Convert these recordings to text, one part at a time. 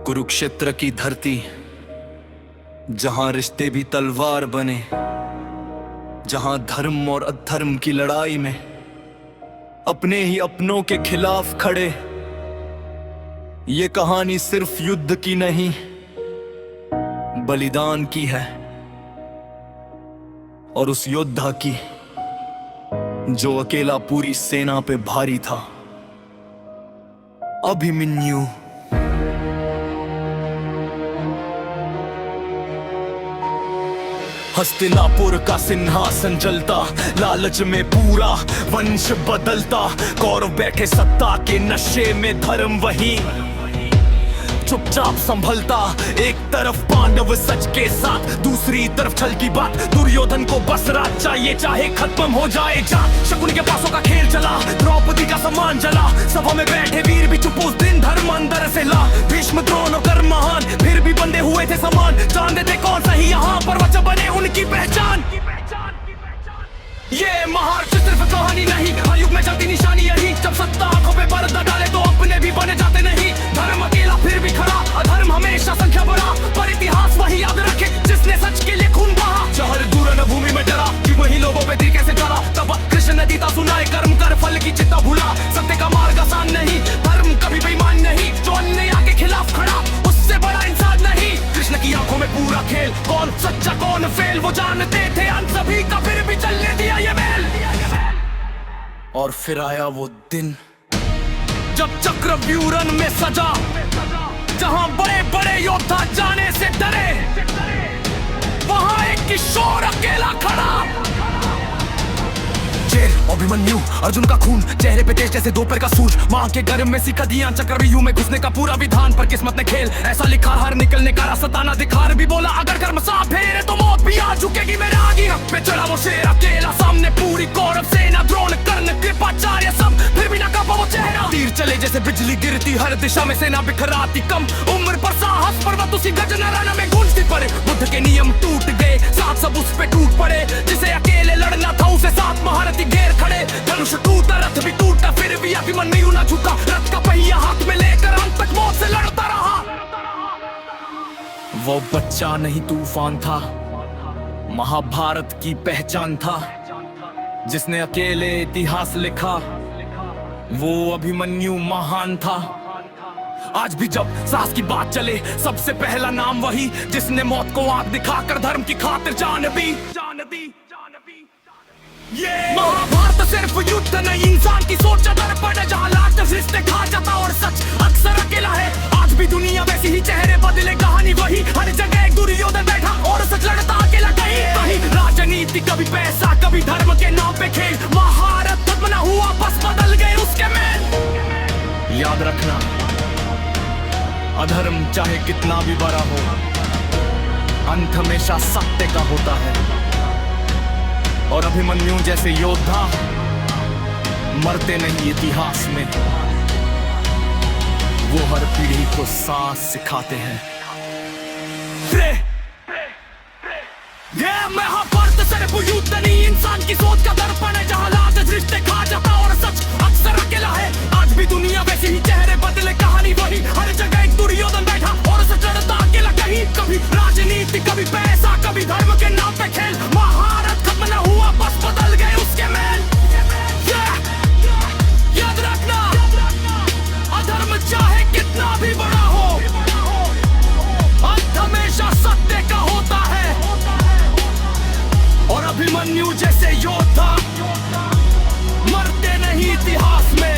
कुरुक्षेत्र की धरती, जहां रिश्ते भी तलवार बने, जहां धर्म और अधर्म की लड़ाई में अपने ही अपनों के खिलाफ खड़े। ये कहानी सिर्फ युद्ध की नहीं, बलिदान की है, और उस योद्धा की जो अकेला पूरी सेना पे भारी था, अभिमन्यु। हस्तिनापुर का सिंहासन जलता, लालच में पूरा वंश बदलता। कौरव बैठे सत्ता के नशे में, धर्म वही चुपचाप संभलता। एक तरफ पांडव सच के साथ, दूसरी तरफ छल की बात। दुर्योधन को बस राज चाहिए, चाहे खत्म हो जाए जात। शकुन के पासों का खेल चला, द्रौपदी का सम्मान जला। सभा में बैठे वीर भी चुप उस दिन, धर्म अंदर से ला। भीष्म द्रोण और कर्ण महान, फिर भी बंधे हुए थे समान। जानते थे कौन सही यहाँ पर, वचन बने उनकी पहचान। ये महाभारत सिर्फ कहानी नहीं, हर युग में चलती निशानी यही। जब सत्ता आंखों पे पर्दा डाले तो अपने भी बने जाते नहीं। धर्म अकेला फिर भी खड़ा, अधर्म हमेशा संख्या बढ़ा। पर इतिहास वही याद रखे जिसने सच के लिए खून बहा। शहर दूर न भूमि में डरा, कि वही लोगों पे तीर कैसे चला। तब कृष्ण ने गीता सुनाए, कर्म कर फल की चिंता भूला। सत्य का मार्ग आसान नहीं, धर्म कभी बेईमान नहीं। जो अन्याय के खिलाफ खड़ा, उससे बड़ा इंसान नहीं। कृष्ण की आंखों में पूरा खेल, कौन सच्चा कौन फेल, वो जानते थे अंत सभी का, फिर भी चलने दिया ये मेल। और फिर आया वो दिन जब चक्रव्यूह में सजा, जहां बड़े बड़े योद्धा जाने से डरे, वहां एक किशोर अकेला खड़ा। अभिमन्यु, अर्जुन का खून, चेहरे पे तेज जैसे दोपहर का सूरज। मां के गर्भ में सीखा दिया चक्रव्यूह में घुसने का पूरा विधान। पर किस्मत ने खेल ऐसा लिखा, हर निकलने का सताना दिखार भी बोला। अगर कर्म साथ फेरे तो मौत भी आ झुकेगी मेरे आगे। रथ पे चढ़ा वो शेर अकेला, सामने पूरी कौरव सेना। द्रोण कर्ण कृपाचार्य सब, फिर भी न कांपा वो चेहरा। तीर चले जैसे बिजली गिरती, हर दिशा में सेना बिखराती। कम उम्र पर साहस पर्वत उसी गजनराना में गूंजती पड़े। बुद्ध के नियम टूट गए, साथ सब उस पे टूट पड़े। जिसे अकेले लड़ना था उसे साथ महारथी घेर खड़े। धनुष टूटा, रथ भी टूटा, फिर भी अभिमन्यु न झुका। रथ का पहिया हाथ में लेकर अंत तक मौत से लड़ता रहा। वो बच्चा नहीं तूफान था, महाभारत की पहचान था। जिसने अकेले इतिहास लिखा, वो अभिमन्यु महान था। आज भी जब साहस की बात चले, सबसे पहला नाम वही जिसने मौत को आंख दिखाकर धर्म की खातिर जान दी। महाभारत सिर्फ युद्ध नहीं, इंसान की सोच दर्पण है। जहाँ लाट रिश्ते खा जाता और सच अक्सर अकेला है। आज भी दुनिया वैसी ही, चेहरे बदले कहानी वही। हर जगह एक दुर्योधन बैठा और सच लड़ता अकेला कहीं कहीं। राजनीति कभी पैसा, कभी धर्म के नाम पे खेल। महाभारत खत्म न हुआ, बस बदल गए उसके मेल। याद रखना, अधर्म चाहे कितना भी बड़ा हो, अंत हमेशा सत्य का होता है। और अभिमन्यु जैसे योद्धा मरते नहीं इतिहास में, वो हर पीढ़ी को साहस सिखाते हैं। महाभारत सिर्फ युद्ध नहीं, इंसान की सोच का दर्पण है। जहाँ लालच रिश्ते खा जाता और सच अक्सर अकेला है। आज भी दुनिया वैसी ही, चेहरे बदले कहानी वही। हर जगह एक दुर्योधन बैठा और सच लड़ता अकेला कहीं कभी। राजनीति कभी पैसा, कभी धर्म के नाम पे खेल। महाभारत खत्म न हुआ, बस बदल गए उसके मेल। याद रखना, अधर्म चाहे कितना भी बड़ा हो, अंत हमेशा सत्य का होता है। और अभिमन्यु जैसे योद्धा मरते नहीं इतिहास में,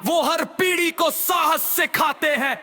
वो हर पीढ़ी को साहस सिखाते हैं।